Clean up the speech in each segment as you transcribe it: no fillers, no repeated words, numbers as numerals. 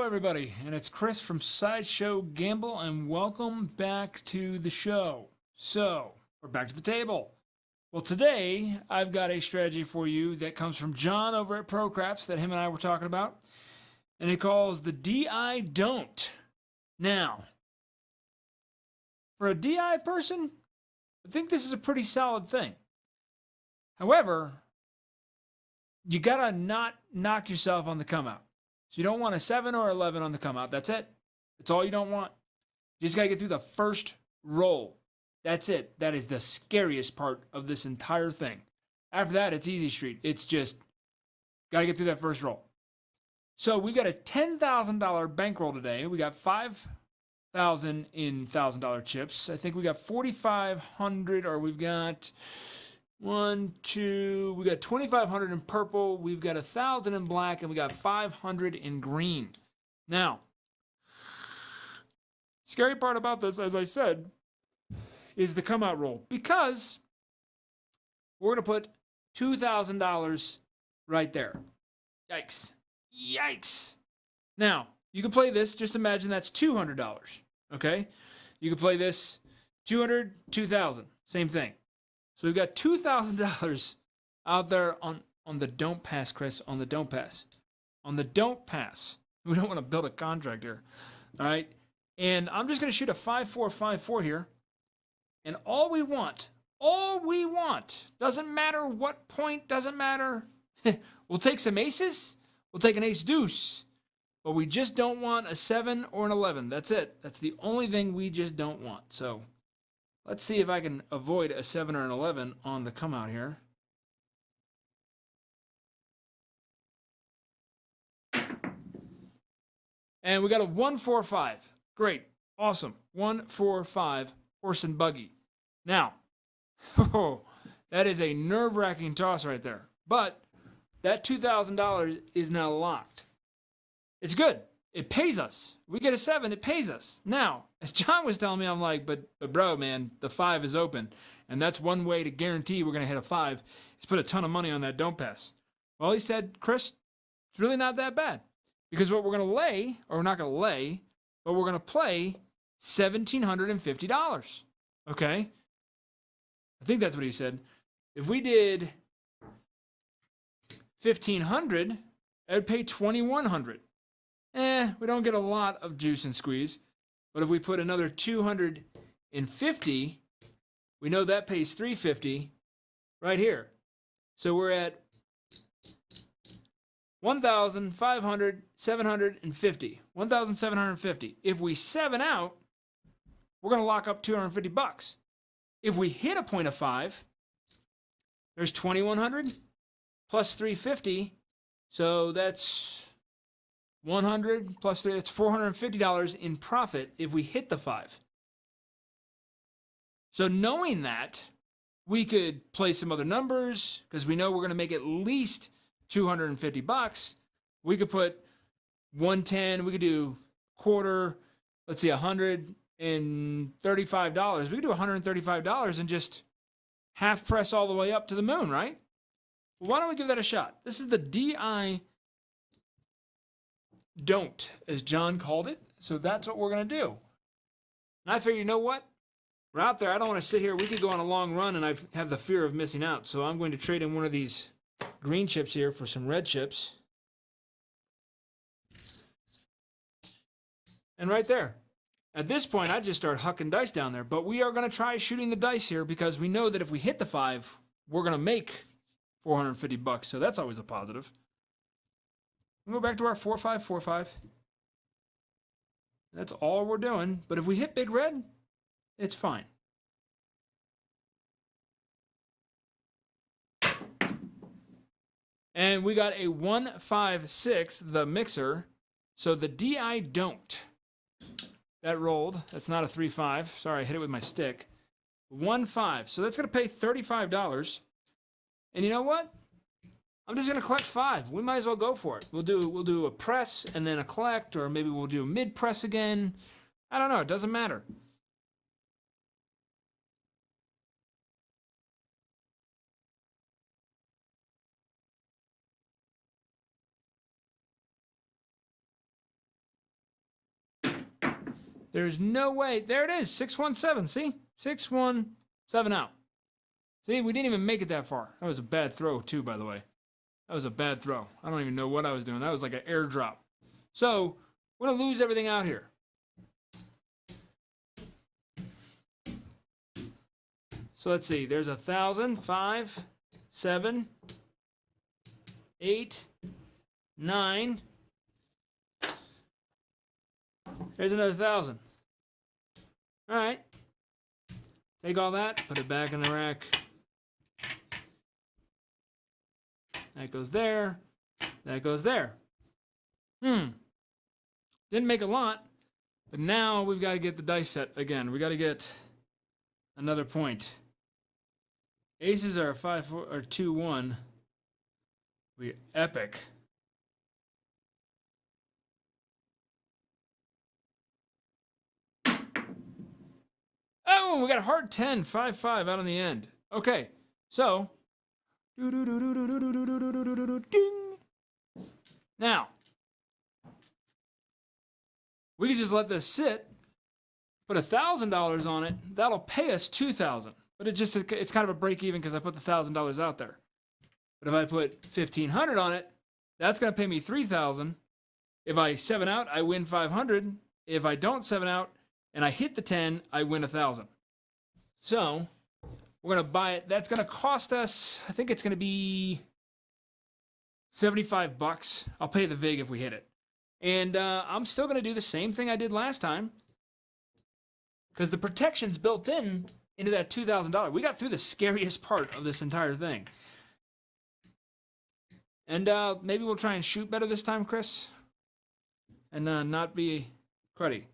everybody, and it's Chris from SideshowGamble, and welcome back to the show. So, we're back to the table. Well, today, I've got a strategy for you that comes from John over at ProCraps that him and I were talking about, and it calls the DI Don't. Now, for a DI person, I think this is a pretty solid thing. However, you gotta not knock yourself on the come out. So you don't want a 7 or 11 on the come out. That's it. That's all you don't want. You just got to get through the first roll. That's it. That is the scariest part of this entire thing. After that, it's easy street. It's just got to get through that first roll. So we got a $10,000 bankroll today. We got $5,000 in $1,000 chips. I think we got 4,500, or we've got... we got 2,500 in purple, we've got 1,000 in black, and we got 500 in green. Now, scary part about this, as I said, is the come out roll, because we're going to put $2,000 right there. Yikes. Yikes. Now, you can play this, just imagine that's $200, okay? You can play this 200, 2,000, same thing. So we've got $2,000 out there on the don't pass, Chris, on the don't pass. On the don't pass. We don't want to build a contract here. All right. And I'm just going to shoot a 5-4, 5-4 here. And all we want, doesn't matter what point, doesn't matter. We'll take some aces. We'll take an ace deuce. But we just don't want a 7 or an 11. That's it. That's the only thing we just don't want. So... let's see if I can avoid a 7 or an 11 on the come out here. And we got a 1-4-5. Great. Awesome. 1-4-5 horse and buggy. Now, that is a nerve-wracking toss right there. But that $2,000 is now locked. It's good. It pays us. We get a 7, it pays us. Now, as John was telling me, I'm like, but bro, man, the 5 is open. And that's one way to guarantee we're going to hit a 5 is put a ton of money on that don't pass. Well, he said, Chris, it's really not that bad. Because what we're going to lay, or we're not going to lay, but we're going to play $1,750. Okay? I think that's what he said. If we did 1,500, it would pay 2,100. We don't get a lot of juice and squeeze. But if we put another 250, we know that pays 350 right here. So we're at 1,750. 1,750. If we 7 out, we're going to lock up $250. If we hit a point of 5, there's 2,100 plus 350. So that's 100 plus 3, that's $450 in profit if we hit the 5. So knowing that, we could play some other numbers because we know we're going to make at least $250. We could put 110, we could do quarter, let's see, $135. We could do $135 and just half press all the way up to the moon, right? Well, why don't we give that a shot? This is the DI Don't, as John called it. So that's what we're going to do. And I figure, you know what? We're out there. I don't want to sit here. We could go on a long run, and I have the fear of missing out. So I'm going to trade in one of these green chips here for some red chips. And right there. At this point, I just start hucking dice down there. But we are going to try shooting the dice here because we know that if we hit the 5, we're going to make $450. So that's always a positive. We'll go back to our 4-5, 4-5. That's all we're doing. But if we hit big red, it's fine. And we got a 1-5-6, the mixer. So the DI Don't. That rolled. That's not a 3-5. Sorry, I hit it with my stick. 1-5. So that's going to pay $35. And you know what? I'm just going to collect 5. We might as well go for it. We'll do a press and then a collect, or maybe we'll do a mid press again. I don't know. It doesn't matter. There's no way. There it is. 617. See? 617 out. See, we didn't even make it that far. That was a bad throw, too, by the way. That was a bad throw. I don't even know what I was doing. That was like an airdrop. So, we're going to lose everything out here. So, let's see. There's 1,000, 5, 7, 8, 9. There's another 1,000. All right. Take all that, put it back in the rack. That goes there. That goes there. Didn't make a lot, but now we've got to get the dice set again. We got to get another point. Aces are 5, 4, or 2, 1. We epic. Oh, we got a hard 10, 5, 5 out on the end. Okay, so ding. Now we can just let this sit, put $1,000 on it. That'll pay us $2,000, but it's kind of a break even because I put the $1,000 out there. But if I put $1,500 on it, that's going to pay me $3,000. If I 7 out, I win $500. If I don't 7 out and I hit the 10, I win $1,000. So we're going to buy it. That's going to cost us, I think it's going to be $75. I'll pay the VIG if we hit it. And I'm still going to do the same thing I did last time because the protection's built into that $2,000. We got through the scariest part of this entire thing. And maybe we'll try and shoot better this time, Chris, and not be cruddy.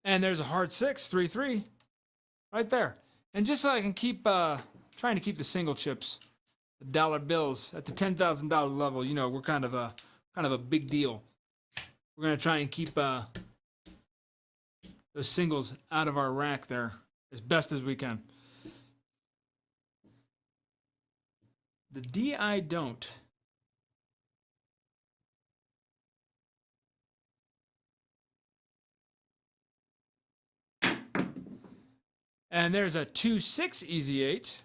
And there's a hard 6, 3, 3, right there. And just so I can keep trying to keep the single chips, the dollar bills at the $10,000 level, you know, we're kind of a big deal. We're gonna try and keep those singles out of our rack there as best as we can. The D I don't. And there's a 2-6 easy 8.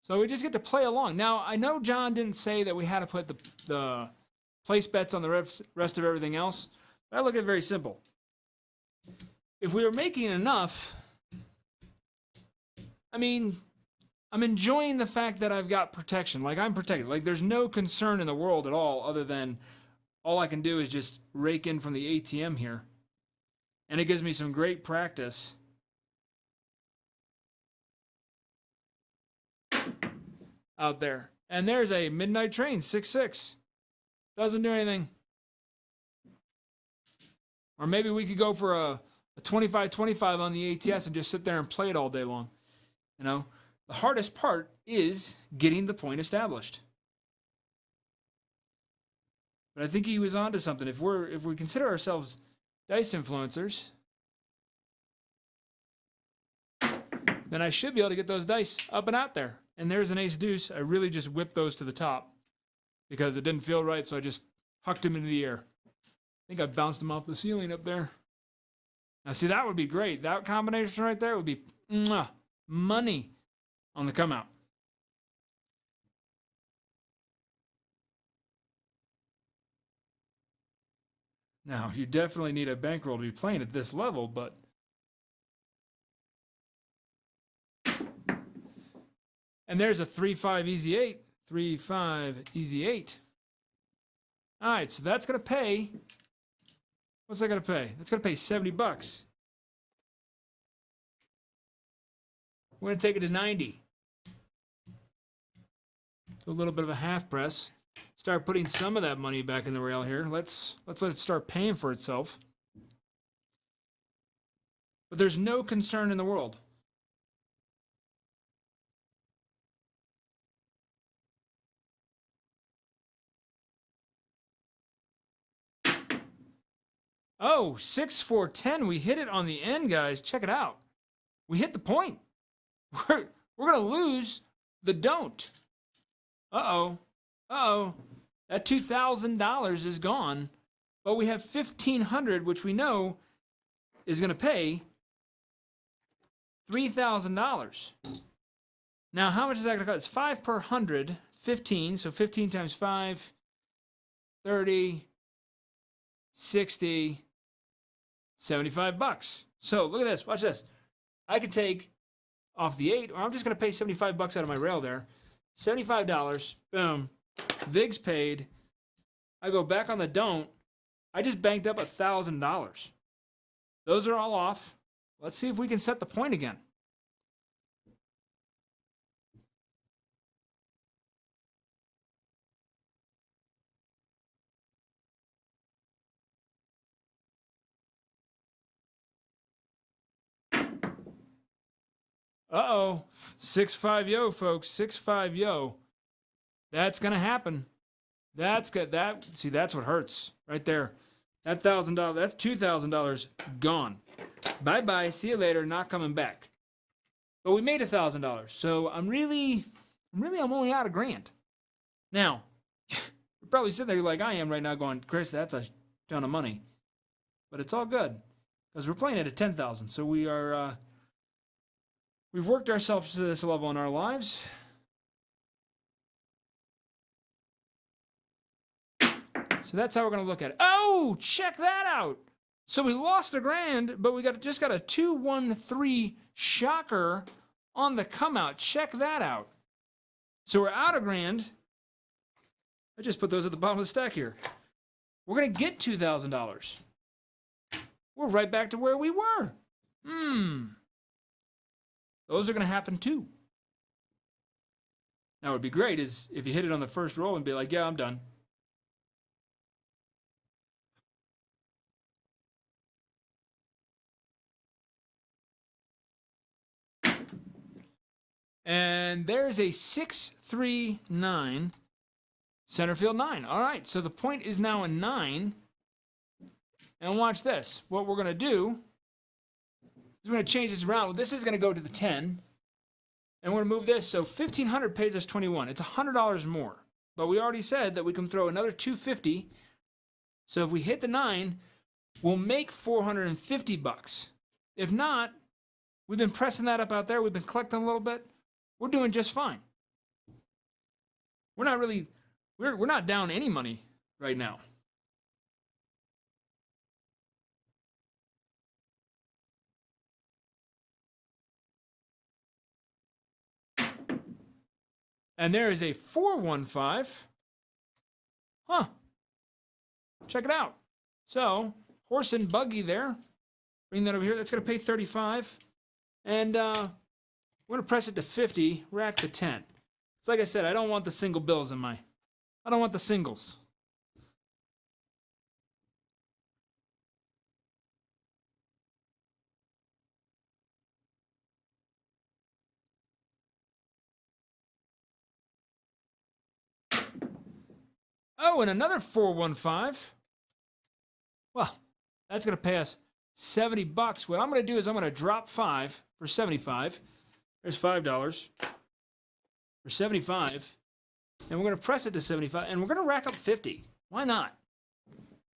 So we just get to play along. Now, I know John didn't say that we had to put the place bets on the rest of everything else, but I look at it very simple. If we were making enough, I mean, I'm enjoying the fact that I've got protection. Like, I'm protected. Like, there's no concern in the world at all other than all I can do is just rake in from the ATM here. And it gives me some great practice. Out there. And there's a midnight train, 6-6. Doesn't do anything. Or maybe we could go for a 25-25 on the ATS and just sit there and play it all day long. You know, the hardest part is getting the point established. But I think he was onto something. If we consider ourselves dice influencers, then I should be able to get those dice up and out there. And there's an ace deuce. I really just whipped those to the top because it didn't feel right, so I just hucked them into the air. I think I bounced them off the ceiling up there. Now, see, that would be great. That combination right there would be money on the come out. Now, you definitely need a bankroll to be playing at this level, but and there's a 3-5 easy 8. 3-5 easy 8. All right, so that's going to pay. What's that going to pay? That's going to pay $70. We're going to take it to 90. Do a little bit of a half press. Start putting some of that money back in the rail here. Let's let it start paying for itself. But there's no concern in the world. Oh, 6, 4, 10. We hit it on the end, guys. Check it out. We hit the point. We're going to lose the don't. Uh-oh. Uh-oh. That $2,000 is gone. But we have $1,500, which we know is going to pay $3,000. Now, how much is that going to cost? It's 5 per 100, 15. So 15 times 5, 30, 60, 75 bucks. So look at this. Watch this. I could take off the 8, or I'm just going to pay 75 bucks out of my rail there. $75. Boom. Vig's paid. I go back on the don't. I just banked up $1,000. Those are all off. Let's see if we can set the point again. Uh-oh. 6-5 yo, folks. 6-5 yo. That's going to happen. That's good. See, that's what hurts right there. That $1,000, that's $2,000 gone. Bye-bye. See you later. Not coming back. But we made $1,000. So I'm only out $1,000. Now, you're probably sitting there like I am right now going, Chris, that's a ton of money. But it's all good because we're playing at a 10,000. So we are, we've worked ourselves to this level in our lives. So that's how we're going to look at it. Oh, check that out. So we lost $1,000, but we just got a 2-1-3 shocker on the come out. Check that out. So we're out $1,000. I just put those at the bottom of the stack here. We're going to get $2,000. We're right back to where we were. Those are going to happen too. Now, what would be great is if you hit it on the first roll and be like, yeah, I'm done. And there's a 6-3-9 center field 9. All right, so the point is now a 9. And watch this. What we're going to do is we're going to change this around. This is going to go to the 10. And we're going to move this. So $1,500 pays us 21. It's $100 more. But we already said that we can throw another $250. So if we hit the 9, we'll make $450. If not, we've been pressing that up out there. We've been collecting a little bit. We're doing just fine. We're not down any money right now. And there is a 415. Huh. Check it out. So, horse and buggy there. Bring that over here. That's going to pay 35. And we're going to press it to 50. Rack the 10. It's like I said, I don't want the single bills in my... I don't want the singles. Oh, and another 415. Well, that's going to pay us $70. What I'm going to do is I'm going to drop 5 for 75. There's $5 for 75. And we're going to press it to 75. And we're going to rack up 50. Why not?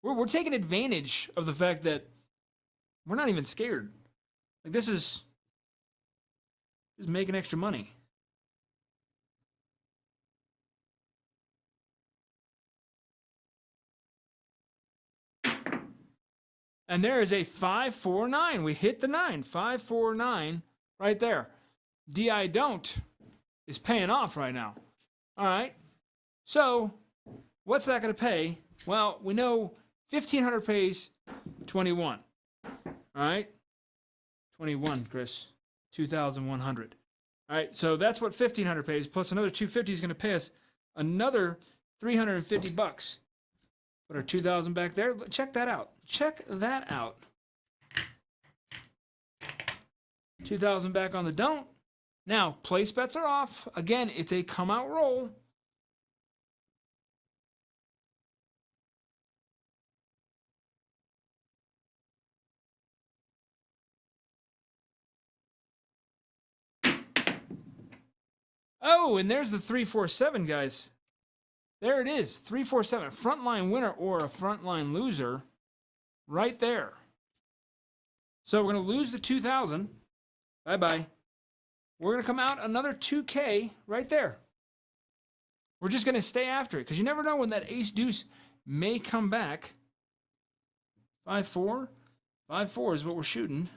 We're taking advantage of the fact that we're not even scared. Like, this is just making extra money. And there is a 549. We hit the 9. 549 right there. DI don't is paying off right now. All right. So what's that going to pay? Well, we know 1,500 pays 21. All right. 21, Chris. 2,100. All right. So that's what 1,500 pays. Plus another 250 is going to pay us another $350. Put our 2,000 back there. Check that out. Check that out. 2,000 back on the don't. Now, place bets are off. Again, it's a come out roll. Oh, and there's the 347, guys. There it is, 347. Frontline winner or a frontline loser right there. So we're going to lose the 2,000. Bye-bye. We're going to come out another 2K right there. We're just going to stay after it because you never know when that ace deuce may come back. 5-4. 5-4 is what we're shooting.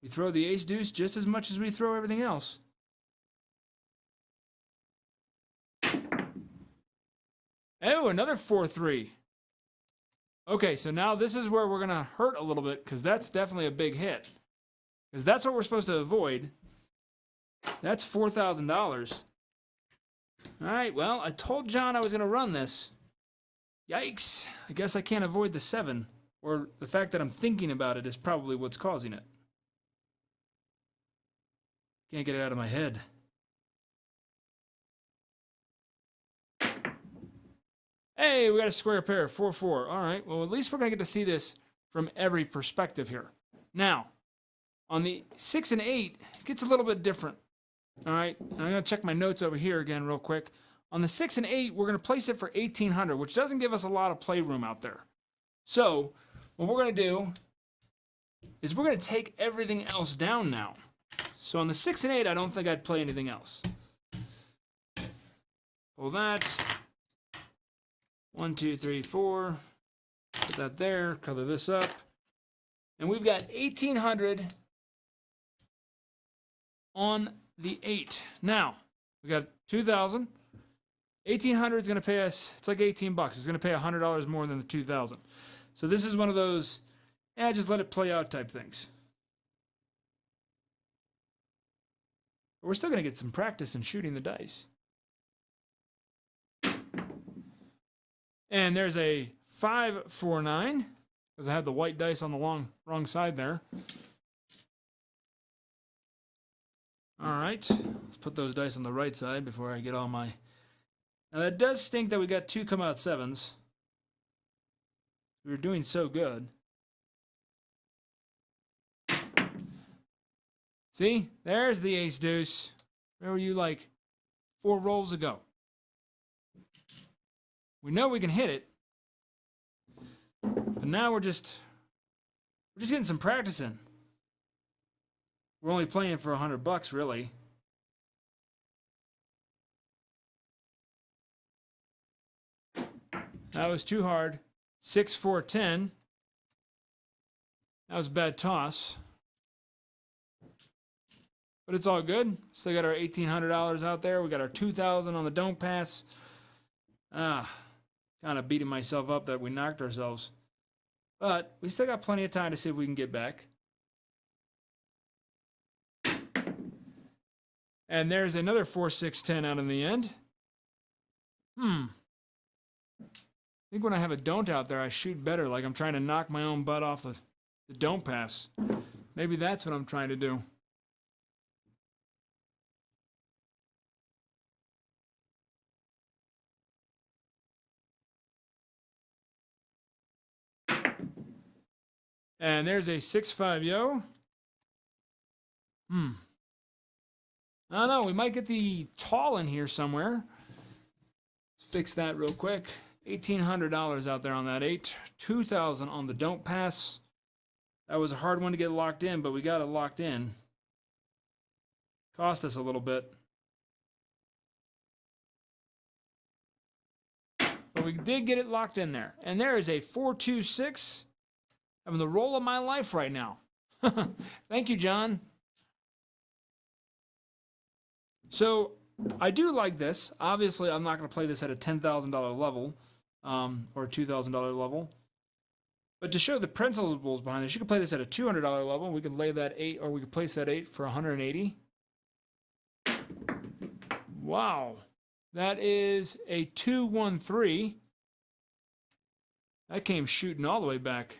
We throw the ace deuce just as much as we throw everything else. Oh, another 4-3. Okay, so now this is where we're going to hurt a little bit because that's definitely a big hit. Because that's what we're supposed to avoid. That's $4,000. All right, well, I told John I was going to run this. Yikes. I guess I can't avoid the 7. Or the fact that I'm thinking about it is probably what's causing it. Can't get it out of my head. Hey, we got a square pair, 4-4. All right, well, at least we're going to get to see this from every perspective here. Now, on the 6 and 8, it gets a little bit different. All right, and I'm going to check my notes over here again real quick. On the 6 and 8, we're going to place it for 1,800, which doesn't give us a lot of playroom out there. So, what we're going to do is we're going to take everything else down now. So on the 6 and 8, I don't think I'd play anything else. Pull that. 1, 2, 3, 4. Put that there. Color this up. And we've got 1,800 on the 8. Now, we got 2,000. 1,800 is going to pay us, it's like 18 bucks. It's going to pay $100 more than the 2,000. So this is one of those, just let it play out type things. But we're still going to get some practice in shooting the dice. And there's a 5-4-9, because I had the white dice on the wrong side there. All right, let's put those dice on the right side before I get all my... Now that does stink that we got 2 come out 7s. We were doing so good. See, there's the ace deuce. Where were you like 4 rolls ago? We know we can hit it. But now we're just getting some practice in. We're only playing for $100 really. That was too hard. 6-4-10. That was a bad toss. But it's all good. Still got our $1,800 out there. We got our $2,000 on the don't pass. Kind of beating myself up that we knocked ourselves. But we still got plenty of time to see if we can get back. And there's another 4-6-10 out in the end. I think when I have a don't out there, I shoot better. Like I'm trying to knock my own butt off the don't pass. Maybe that's what I'm trying to do. And there's a 6-5-yo. I don't know. We might get the tall in here somewhere. Let's fix that real quick. $1,800 out there on that 8. 2,000 on the don't pass. That was a hard one to get locked in, but we got it locked in. Cost us a little bit. But we did get it locked in there. And there is a 4-2-6. Having the roll of my life right now. Thank you, John. So I do like this. Obviously, I'm not going to play this at a $10,000 level or a $2,000 level. But to show the principles behind this, you can play this at a $200 level. We could lay that 8, or we could place that 8 for 180. Wow. That is a 2-1-3. That came shooting all the way back.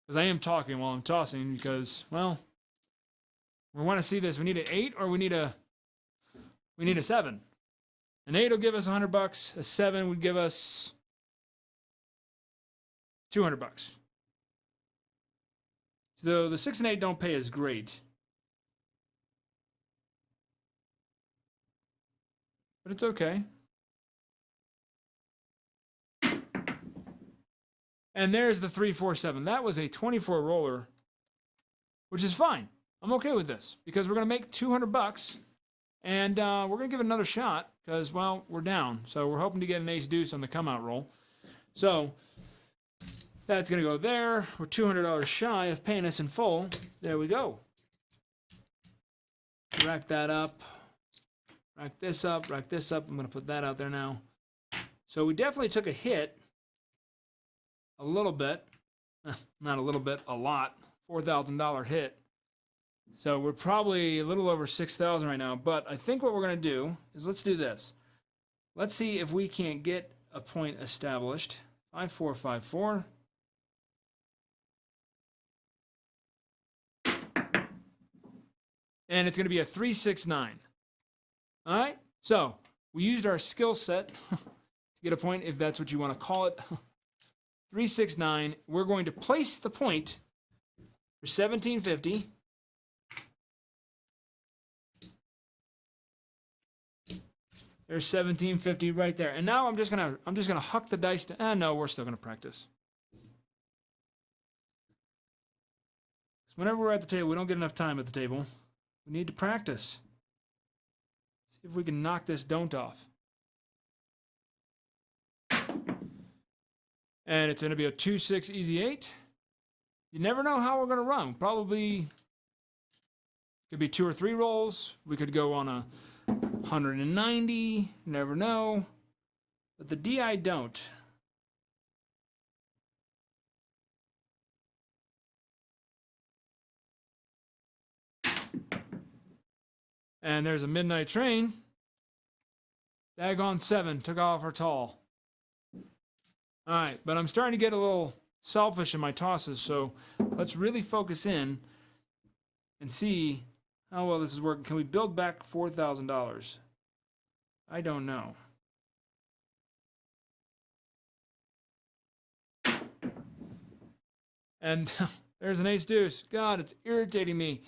Because I am talking while I'm tossing because, well, we want to see this. We need an 8 or we need a 7. An 8 will give us $100. A 7 would give us $200. So the 6 and 8 don't pay as great. but it's okay. And there's the 347. That was a 24 roller, which is fine. I'm okay with this because we're going to make 200 bucks and we're going to give it another shot because, well, we're down. So we're hoping to get an ace deuce on the come out roll. So that's going to go there. We're $200 shy of paying us in full. There we go. Rack that up. Rack this up. Rack this up. I'm going to put that out there now. So we definitely took a hit. A little bit. Not a little bit. A lot. $4,000 hit. So we're probably a little over 6,000 right now. But I think what we're going to do is let's do this. Let's see if we can't get a point established. 5454. And it's going to be a 369. All right. So we used our skill set to get a point, if that's what you want to call it. 369. We're going to place the point for 1750. There's 1750 right there. And now I'm just gonna huck the dice. No, we're still gonna practice. So whenever we're at the table, we don't get enough time at the table. We need to practice. See if we can knock this don't off. And it's gonna be a 2-6 easy 8. You never know how we're gonna run. Probably could be 2 or 3 rolls. We could go on a 190, never know. But the DI don't. And there's a midnight train. Daggone 7, took off our tall. All right, but I'm starting to get a little selfish in my tosses, so let's really focus in and see how well this is working. Can we build back $4,000? I don't know. And there's an ace deuce. God, it's irritating me.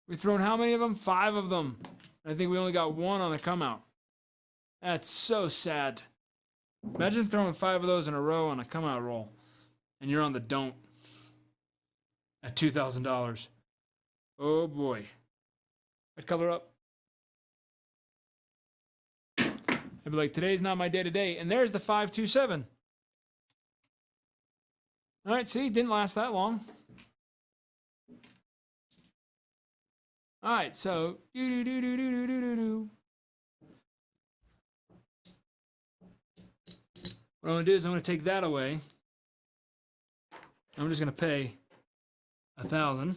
We've thrown how many of them? 5 of them. I think we only got 1 on the come out. That's so sad. Imagine throwing 5 of those in a row on a come out roll and you're on the don't at $2,000. Oh boy. I'd color up. I'd be like, today's not my day today. And there's the 527. All right, see, didn't last that long. All right, so what I'm gonna do is I'm gonna take that away. I'm just gonna pay 1,000.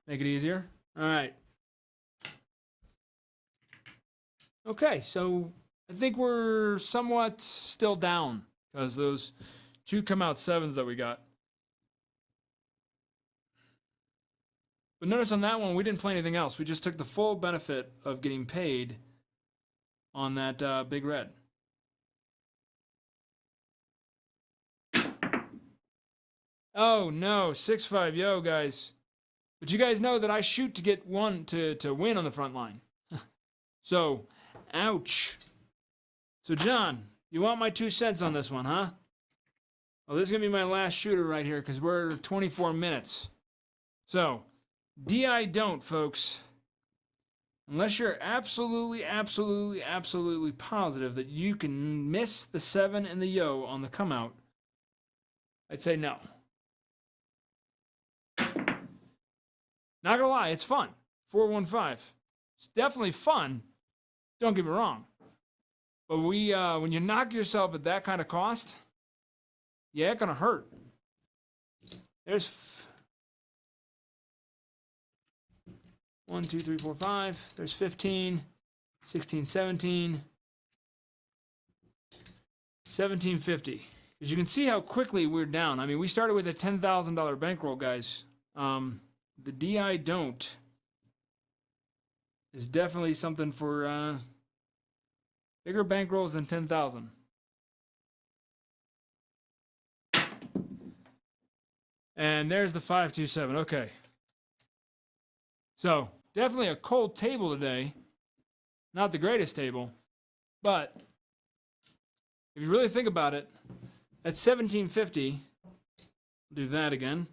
Make it easier. All right. Okay, so I think we're somewhat still down because those 2 come out 7s that we got. But notice on that one, we didn't play anything else. We just took the full benefit of getting paid on that big red. Oh no, 6-5, yo guys. But you guys know that I shoot to get 1 to win on the front line. So, ouch. So John, you want my 2 cents on this one, huh? Well, this is going to be my last shooter right here because we're 24 minutes. So, DI don't, folks. Unless you're absolutely, absolutely, absolutely positive that you can miss the 7 and the yo on the come out, I'd say no. Not gonna lie, it's fun. 415. It's definitely fun. Don't get me wrong. But when you knock yourself at that kind of cost, yeah, it's gonna hurt. There's 1, 2, 3, 4, 5. There's 15, 16, 17, 1750. As you can see how quickly we're down. I mean, we started with a $10,000 bankroll, guys. The DI don't is definitely something for bigger bankrolls than 10,000. And there's the 527. Okay. So definitely a cold table today. not the greatest table, but if you really think about it, at $17.50, do that again.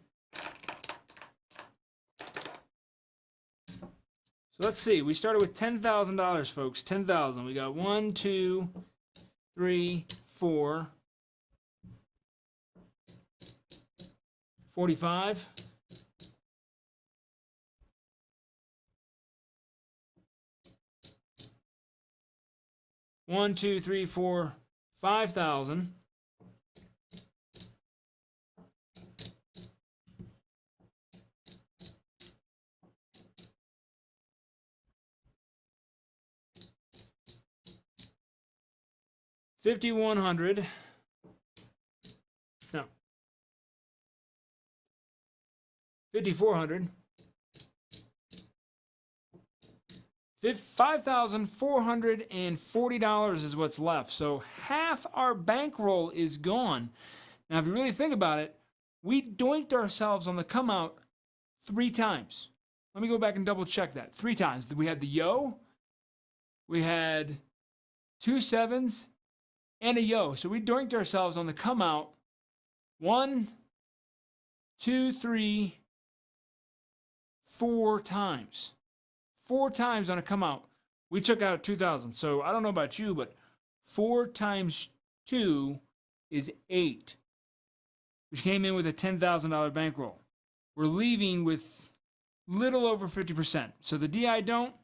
So let's see. We started with $10,000, folks. 10,000. We got 1, 2, 3, 4, 45. One, 2, 3, 4, 5,000. $5,100. No. $5,400. $5,440 is what's left. So half our bankroll is gone. Now, if you really think about it, we doinked ourselves on the come out 3 times. Let me go back and double check that. 3 times. We had the yo, we had 2 sevens, and a yo. So we doinked ourselves on the come out 1, 2, 3, 4 times. 4 times on a come out. We took out 2,000. So I don't know about you, but 4 times 2 is 8, which came in with a $10,000 bankroll. We're leaving with little over 50%. So the DI don't,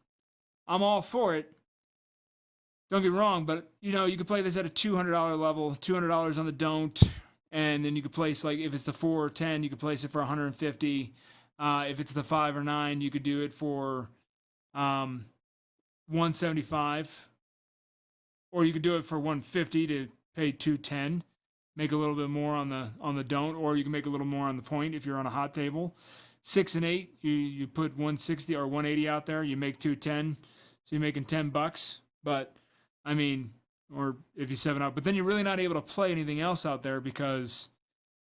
I'm all for it. Don't get me wrong, but you know, you could play this at a $200 level, $200 on the don't, and then you could place, like, if it's the 4 or 10, you could place it for 150. If it's the 5 or 9, you could do it for 175, or you could do it for 150 to pay 210, make a little bit more on the don't, or you can make a little more on the point if you're on a hot table. 6 and 8, you put 160 or 180 out there, you make 210, so you're making $10. But I mean, or if you 7 up, but then you're really not able to play anything else out there because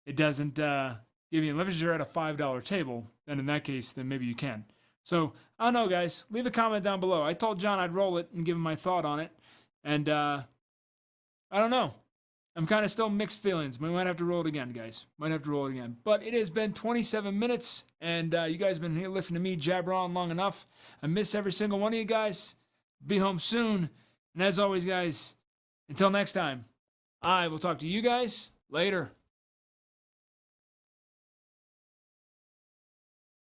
it doesn't give you, unless you're at a $5 table, then in that case, then maybe you can. So I don't know, guys. Leave a comment down below. I told John I'd roll it and give him my thought on it, and I don't know. I'm kind of still mixed feelings. We might have to roll it again, guys. Might have to roll it again. But it has been 27 minutes, and you guys have been here listening to me jabber on long enough. I miss every single one of you guys. Be home soon. And as always, guys, until next time, I will talk to you guys later.